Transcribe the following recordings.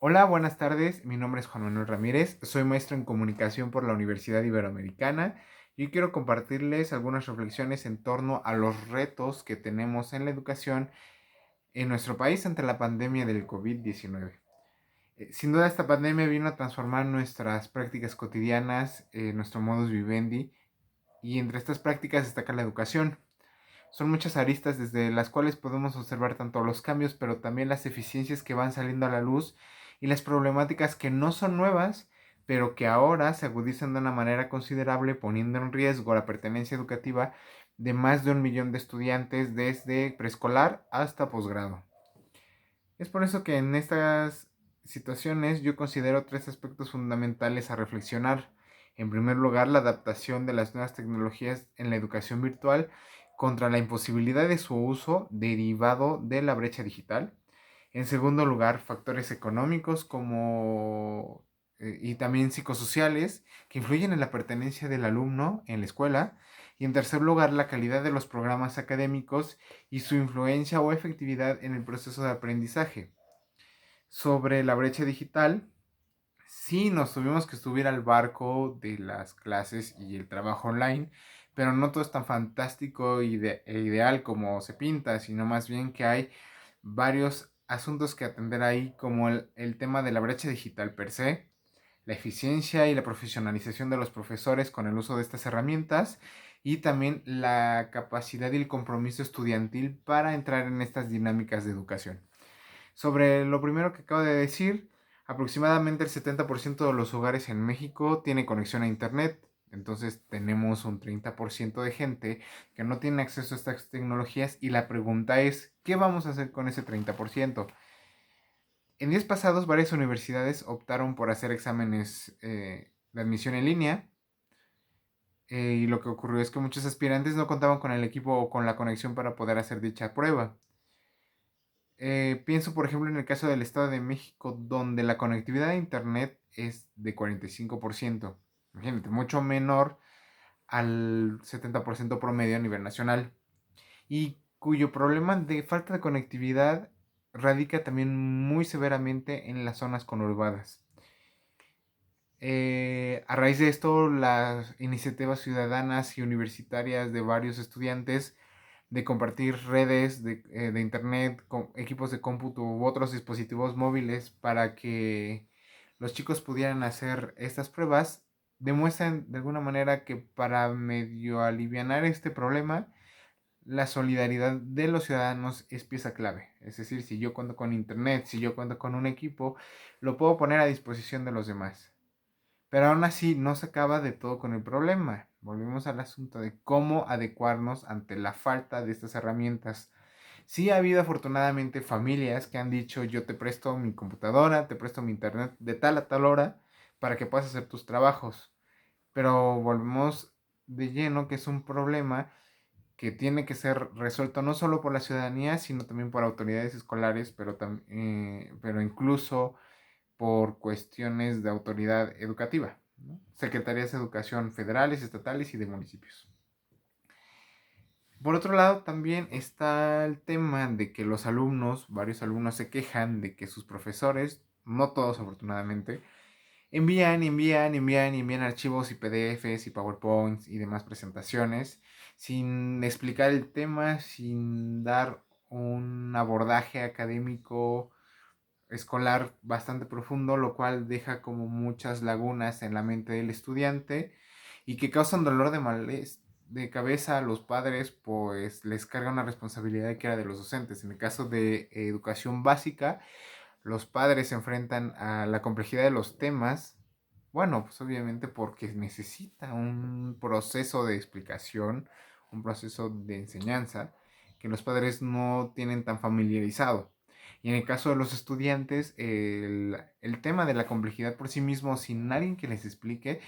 Hola, buenas tardes. Mi nombre es Juan Manuel Ramírez. Soy maestro en comunicación por la Universidad Iberoamericana y quiero compartirles algunas reflexiones en torno a los retos que tenemos en la educación en nuestro país ante la pandemia del COVID-19. Sin duda, esta pandemia vino a transformar nuestras prácticas cotidianas, nuestro modus vivendi, y entre estas prácticas destaca la educación. Son muchas aristas desde las cuales podemos observar tanto los cambios, pero también las eficiencias que van saliendo a la luz y las problemáticas que no son nuevas, pero que ahora se agudizan de una manera considerable, poniendo en riesgo la pertenencia educativa de más de 1 millón de estudiantes desde preescolar hasta posgrado. Es por eso que en estas situaciones yo considero tres aspectos fundamentales a reflexionar. En primer lugar, la adaptación de las nuevas tecnologías en la educación virtual contra la imposibilidad de su uso derivado de la brecha digital. En segundo lugar, factores económicos y también psicosociales que influyen en la pertenencia del alumno en la escuela. Y en tercer lugar, la calidad de los programas académicos y su influencia o efectividad en el proceso de aprendizaje. Sobre la brecha digital, sí nos tuvimos que subir al barco de las clases y el trabajo online, pero no todo es tan fantástico e ideal como se pinta, sino más bien que hay varios asuntos que atender ahí, como el tema de la brecha digital per se, la eficiencia y la profesionalización de los profesores con el uso de estas herramientas y también la capacidad y el compromiso estudiantil para entrar en estas dinámicas de educación. Sobre lo primero que acabo de decir, aproximadamente el 70% de los hogares en México tiene conexión a Internet. Entonces tenemos un 30% de gente que no tiene acceso a estas tecnologías y la pregunta es, ¿qué vamos a hacer con ese 30%? En días pasados varias universidades optaron por hacer exámenes de admisión en línea, y lo que ocurrió es que muchos aspirantes no contaban con el equipo o con la conexión para poder hacer dicha prueba. Pienso, por ejemplo, en el caso del Estado de México, donde la conectividad a Internet es de 45%. Imagínate, mucho menor al 70% promedio a nivel nacional. Y cuyo problema de falta de conectividad radica también muy severamente en las zonas conurbadas. A raíz de esto, las iniciativas ciudadanas y universitarias de varios estudiantes de compartir redes de internet, con equipos de cómputo u otros dispositivos móviles para que los chicos pudieran hacer estas pruebas, demuestran de alguna manera que para medio alivianar este problema, la solidaridad de los ciudadanos es pieza clave. Es decir, si yo cuento con internet, si yo cuento con un equipo, lo puedo poner a disposición de los demás. Pero aún así no se acaba de todo con el problema. Volvemos al asunto de cómo adecuarnos ante la falta de estas herramientas. Sí ha habido afortunadamente familias que han dicho yo te presto mi computadora, te presto mi internet de tal a tal hora para que puedas hacer tus trabajos. Pero volvemos de lleno que es un problema que tiene que ser resuelto no solo por la ciudadanía, sino también por autoridades escolares, pero incluso por cuestiones de autoridad educativa, ¿no? Secretarías de Educación federales, estatales y de municipios. Por otro lado, también está el tema de que los alumnos, varios alumnos se quejan de que sus profesores, no todos afortunadamente, envían archivos y PDFs y PowerPoints y demás presentaciones sin explicar el tema, sin dar un abordaje académico escolar bastante profundo, lo cual deja como muchas lagunas en la mente del estudiante y que causan dolor de cabeza a los padres, pues les carga una responsabilidad que era de los docentes. En el caso de educación básica, los padres se enfrentan a la complejidad de los temas. Bueno, pues obviamente porque necesita un proceso de explicación, un proceso de enseñanza que los padres no tienen tan familiarizado. Y en el caso de los estudiantes, el tema de la complejidad por sí mismo, sin alguien que les explique,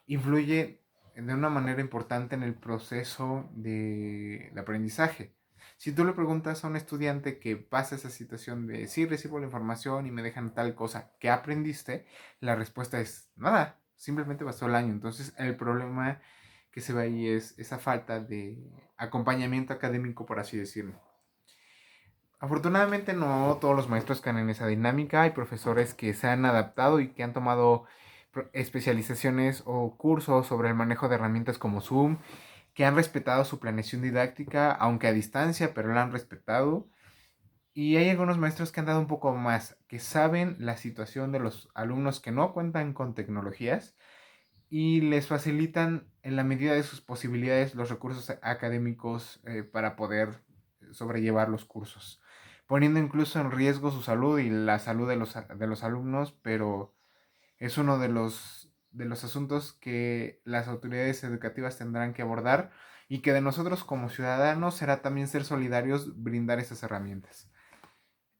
influye de una manera importante en el proceso de aprendizaje. Si tú le preguntas a un estudiante que pasa esa situación de sí recibo la información y me dejan tal cosa, ¿qué aprendiste? La respuesta es nada, simplemente pasó el año. Entonces el problema que se ve ahí es esa falta de acompañamiento académico, por así decirlo. Afortunadamente no todos los maestros caen en esa dinámica. Hay profesores que se han adaptado y que han tomado especializaciones o cursos sobre el manejo de herramientas como Zoom, que han respetado su planeación didáctica, aunque a distancia, pero la han respetado. Y hay algunos maestros que han dado un poco más, que saben la situación de los alumnos que no cuentan con tecnologías y les facilitan en la medida de sus posibilidades los recursos académicos para poder sobrellevar los cursos, poniendo incluso en riesgo su salud y la salud de los alumnos, pero es uno de los asuntos que las autoridades educativas tendrán que abordar y que de nosotros como ciudadanos será también ser solidarios, brindar esas herramientas.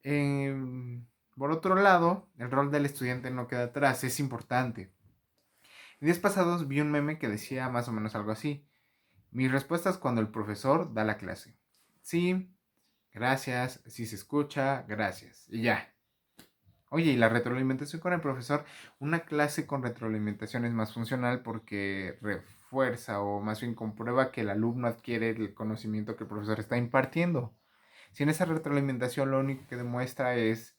Por otro lado, el rol del estudiante no queda atrás, es importante. En días pasados vi un meme que decía más o menos algo así. Mis respuestas cuando el profesor da la clase. Sí, gracias, si se escucha, gracias. Y ya. Oye, y la retroalimentación con el profesor, una clase con retroalimentación es más funcional porque refuerza o más bien comprueba que el alumno adquiere el conocimiento que el profesor está impartiendo. Si en esa retroalimentación lo único que demuestra es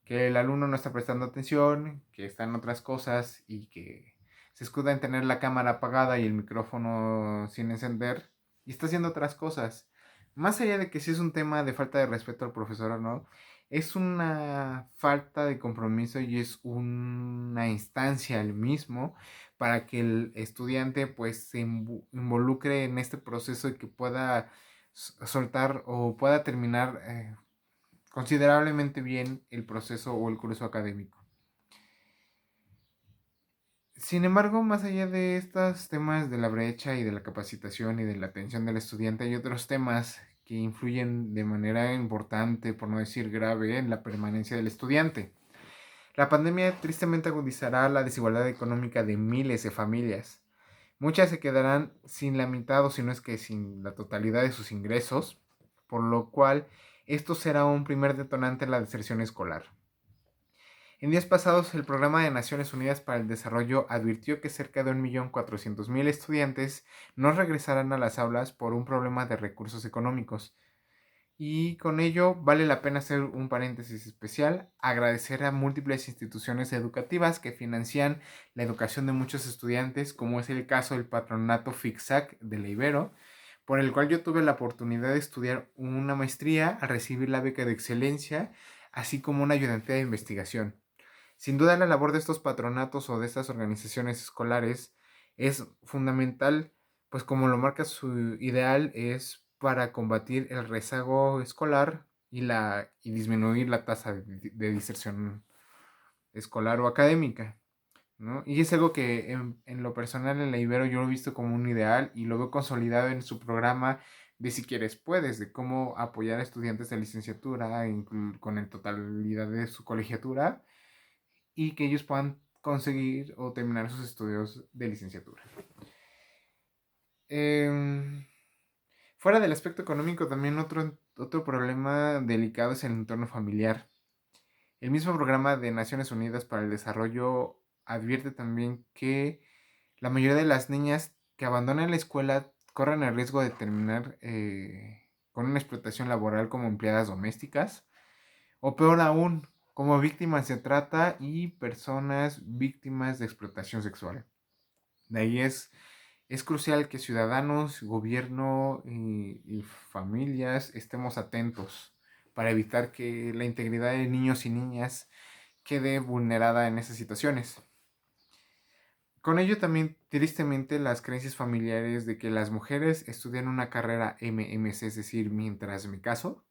que el alumno no está prestando atención, que está en otras cosas y que se escuda en tener la cámara apagada y el micrófono sin encender y está haciendo otras cosas. Más allá de que si es un tema de falta de respeto al profesor o no, es una falta de compromiso y es una instancia al mismo para que el estudiante pues se involucre en este proceso y que pueda soltar o pueda terminar considerablemente bien el proceso o el curso académico. Sin embargo, más allá de estos temas de la brecha y de la capacitación y de la atención del estudiante, hay otros temas que influyen de manera importante, por no decir grave, en la permanencia del estudiante. La pandemia tristemente agudizará la desigualdad económica de miles de familias. Muchas se quedarán sin la mitad o si no es que sin la totalidad de sus ingresos, por lo cual esto será un primer detonante en la deserción escolar. En días pasados, el Programa de Naciones Unidas para el Desarrollo advirtió que cerca de 1.400.000 estudiantes no regresarán a las aulas por un problema de recursos económicos. Y con ello vale la pena hacer un paréntesis especial, agradecer a múltiples instituciones educativas que financian la educación de muchos estudiantes, como es el caso del patronato FICSAC de la Ibero, por el cual yo tuve la oportunidad de estudiar una maestría al recibir la beca de excelencia, así como una ayudantía de investigación. Sin duda la labor de estos patronatos o de estas organizaciones escolares es fundamental, pues como lo marca su ideal, es para combatir el rezago escolar y disminuir la tasa de diserción escolar o académica, ¿no? Y es algo que en lo personal en la Ibero yo lo he visto como un ideal y lo veo consolidado en su programa de Si Quieres Puedes, de cómo apoyar a estudiantes de licenciatura con la totalidad de su colegiatura y que ellos puedan conseguir o terminar sus estudios de licenciatura. Em, Fuera del aspecto económico, también otro problema delicado es el entorno familiar. El mismo programa de Naciones Unidas para el Desarrollo advierte también que la mayoría de las niñas que abandonan la escuela corren el riesgo de terminar con una explotación laboral como empleadas domésticas o peor aún, como víctimas de trata y personas víctimas de explotación sexual. De ahí es crucial que ciudadanos, gobierno y familias estemos atentos para evitar que la integridad de niños y niñas quede vulnerada en esas situaciones. Con ello también, tristemente, las creencias familiares de que las mujeres estudian una carrera MMC, es decir, mientras me caso,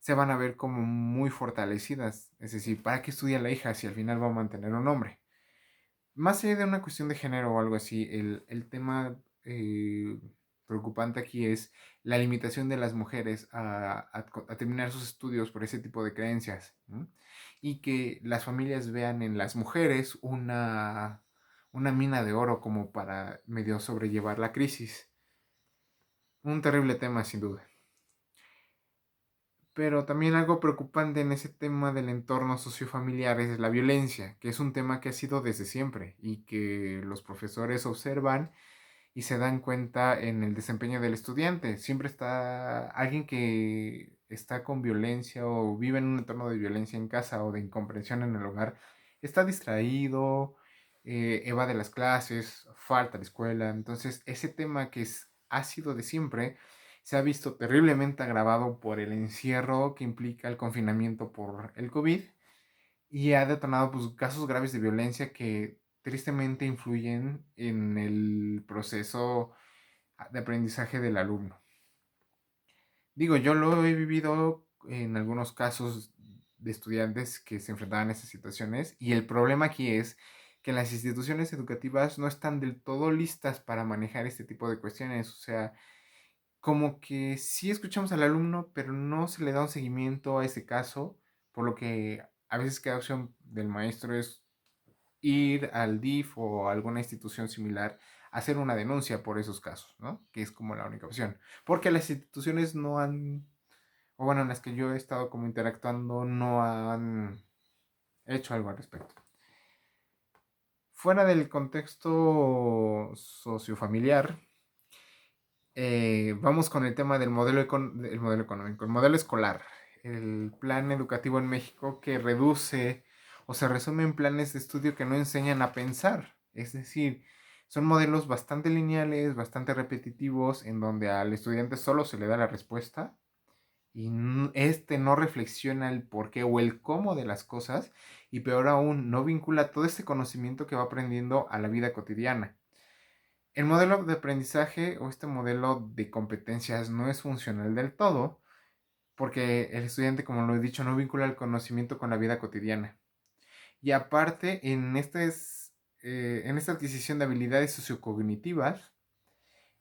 se van a ver como muy fortalecidas. Es decir, ¿para qué estudia la hija si al final va a mantener un hombre? Más allá de una cuestión de género o algo así, el tema preocupante aquí es la limitación de las mujeres a terminar sus estudios por ese tipo de creencias, ¿no? Y que las familias vean en las mujeres una mina de oro como para medio sobrellevar la crisis. Un terrible tema sin duda. Pero también algo preocupante en ese tema del entorno sociofamiliar es la violencia, que es un tema que ha sido desde siempre y que los profesores observan y se dan cuenta en el desempeño del estudiante. Siempre está alguien que está con violencia o vive en un entorno de violencia en casa o de incomprensión en el hogar, está distraído, evade las clases, falta a la escuela. Entonces, ese tema ha sido de siempre, se ha visto terriblemente agravado por el encierro que implica el confinamiento por el COVID y ha detonado pues, casos graves de violencia que tristemente influyen en el proceso de aprendizaje del alumno. Digo, yo lo he vivido en algunos casos de estudiantes que se enfrentaban a esas situaciones y el problema aquí es que las instituciones educativas no están del todo listas para manejar este tipo de cuestiones. O sea, como que sí escuchamos al alumno, pero no se le da un seguimiento a ese caso, por lo que a veces cada opción del maestro es ir al DIF o a alguna institución similar a hacer una denuncia por esos casos, ¿no? Que es como la única opción. Porque las instituciones no han, o bueno, en las que yo he estado como interactuando, no han hecho algo al respecto. Fuera del contexto sociofamiliar, vamos con el tema del el modelo económico, el modelo escolar, el plan educativo en México que reduce o se resume en planes de estudio que no enseñan a pensar. Es decir, son modelos bastante lineales, bastante repetitivos, en donde al estudiante solo se le da la respuesta y este no reflexiona el por qué o el cómo de las cosas y peor aún, no vincula todo este conocimiento que va aprendiendo a la vida cotidiana. El modelo de aprendizaje o este modelo de competencias no es funcional del todo porque el estudiante, como lo he dicho, no vincula el conocimiento con la vida cotidiana. Y aparte, en esta adquisición de habilidades sociocognitivas,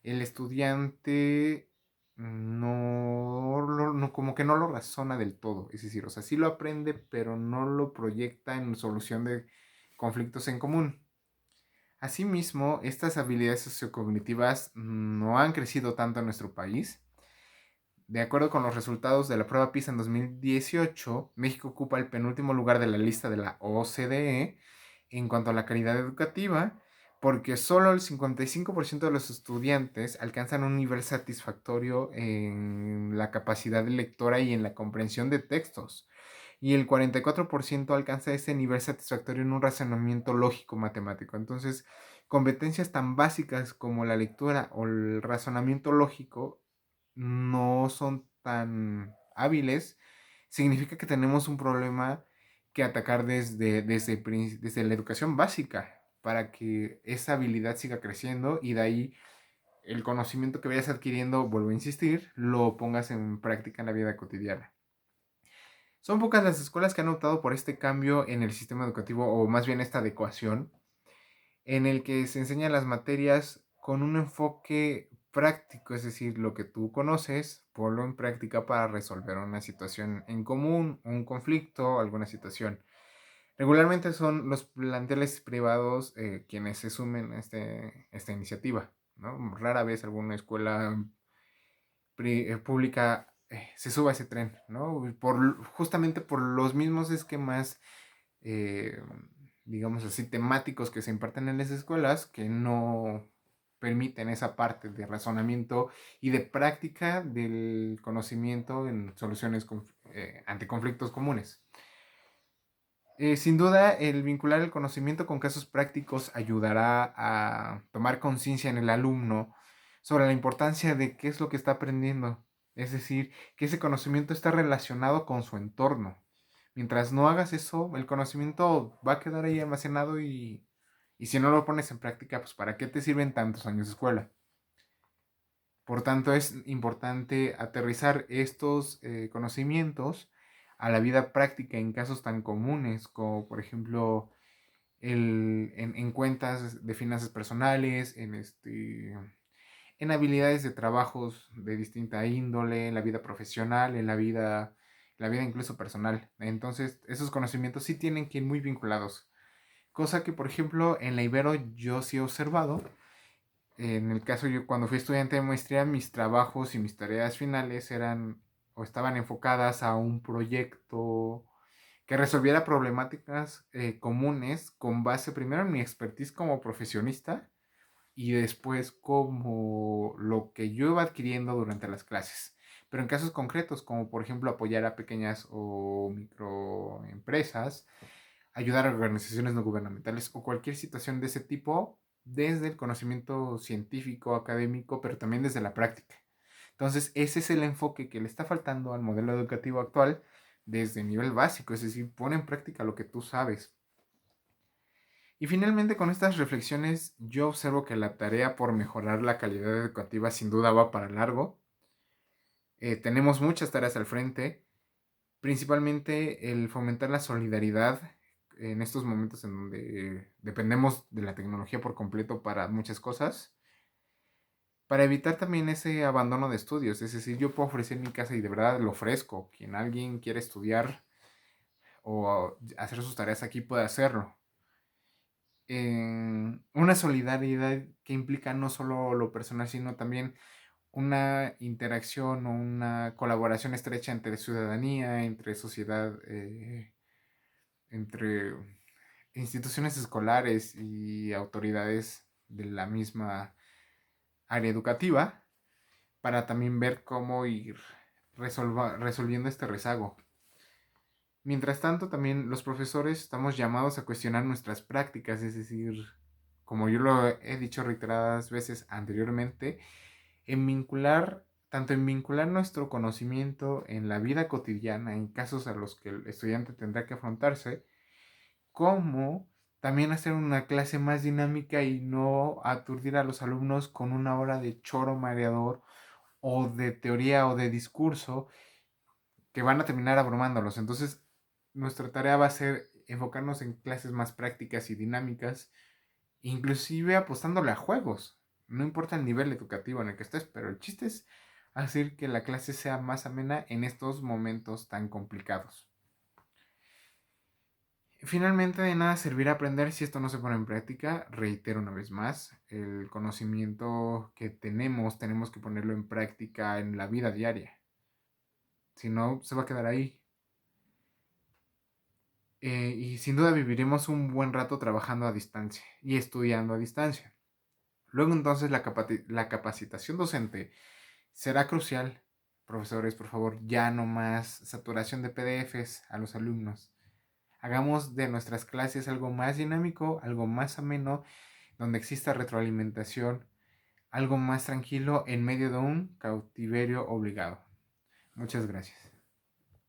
el estudiante como que no lo razona del todo. Es decir, o sea, sí lo aprende, pero no lo proyecta en solución de conflictos en común. Asimismo, estas habilidades sociocognitivas no han crecido tanto en nuestro país. De acuerdo con los resultados de la prueba PISA en 2018, México ocupa el penúltimo lugar de la lista de la OCDE en cuanto a la calidad educativa, porque solo el 55% de los estudiantes alcanzan un nivel satisfactorio en la capacidad lectora y en la comprensión de textos, y el 44% alcanza ese nivel satisfactorio en un razonamiento lógico matemático. Entonces, competencias tan básicas como la lectura o el razonamiento lógico no son tan hábiles, significa que tenemos un problema que atacar desde la educación básica para que esa habilidad siga creciendo y de ahí el conocimiento que vayas adquiriendo, vuelvo a insistir, lo pongas en práctica en la vida cotidiana. Son pocas las escuelas que han optado por este cambio en el sistema educativo, o más bien esta adecuación, en el que se enseñan las materias con un enfoque práctico, es decir, lo que tú conoces, ponlo en práctica para resolver una situación en común, un conflicto, alguna situación. Regularmente son los planteles privados quienes se sumen a esta iniciativa, ¿no? Rara vez alguna escuela pública se suba a ese tren, ¿no? Justamente por los mismos esquemas, eh, digamos así, temáticos que se imparten en las escuelas que no permiten esa parte de razonamiento y de práctica del conocimiento en soluciones ante conflictos comunes. Sin duda, el vincular el conocimiento con casos prácticos ayudará a tomar conciencia en el alumno sobre la importancia de qué es lo que está aprendiendo. Es decir, que ese conocimiento está relacionado con su entorno. Mientras no hagas eso, el conocimiento va a quedar ahí almacenado y si no lo pones en práctica, pues ¿para qué te sirven tantos años de escuela? Por tanto, es importante aterrizar estos conocimientos a la vida práctica en casos tan comunes como, por ejemplo, en cuentas de finanzas personales, en habilidades de trabajos de distinta índole, en la vida profesional, la vida incluso personal. Entonces, esos conocimientos sí tienen que ir muy vinculados. Cosa que, por ejemplo, en la Ibero yo sí he observado. En el caso yo cuando fui estudiante de maestría, mis trabajos y mis tareas finales eran o estaban enfocadas a un proyecto que resolviera problemáticas comunes con base primero en mi expertise como profesionista y después como lo que yo iba adquiriendo durante las clases. pero en casos concretos, como por ejemplo apoyar a pequeñas o microempresas, ayudar a organizaciones no gubernamentales o cualquier situación de ese tipo desde el conocimiento científico, académico, pero también desde la práctica. Entonces, ese es el enfoque que le está faltando al modelo educativo actual desde el nivel básico, es decir, pone en práctica lo que tú sabes. Y finalmente, con estas reflexiones, yo observo que la tarea por mejorar la calidad educativa sin duda va para largo. Tenemos muchas tareas al frente, principalmente el fomentar la solidaridad en estos momentos en donde dependemos de la tecnología por completo para muchas cosas, para evitar también ese abandono de estudios. Es decir, yo puedo ofrecer mi casa y de verdad lo ofrezco. Quien alguien quiere estudiar o hacer sus tareas aquí puede hacerlo. Una solidaridad que implica no solo lo personal, sino también una interacción o una colaboración estrecha entre ciudadanía, entre sociedad, entre instituciones escolares y autoridades de la misma área educativa, para también ver cómo ir resolviendo este rezago. Mientras tanto, también los profesores estamos llamados a cuestionar nuestras prácticas, es decir, como yo lo he dicho reiteradas veces anteriormente, tanto en vincular nuestro conocimiento en la vida cotidiana, en casos a los que el estudiante tendrá que afrontarse, como también hacer una clase más dinámica y no aturdir a los alumnos con una hora de choro mareador o de teoría o de discurso que van a terminar abrumándolos. Entonces, nuestra tarea va a ser enfocarnos en clases más prácticas y dinámicas, inclusive apostándole a juegos. No importa el nivel educativo en el que estés, pero el chiste es hacer que la clase sea más amena en estos momentos tan complicados. Finalmente, de nada servirá aprender si esto no se pone en práctica. Reitero una vez más, el conocimiento que tenemos que ponerlo en práctica en la vida diaria. Si no, se va a quedar ahí. Y sin duda viviremos un buen rato trabajando a distancia y estudiando a distancia. Luego entonces la capacitación docente será crucial. Profesores, por favor, ya no más saturación de PDFs a los alumnos. Hagamos de nuestras clases algo más dinámico, algo más ameno, donde exista retroalimentación, algo más tranquilo en medio de un cautiverio obligado. Muchas gracias.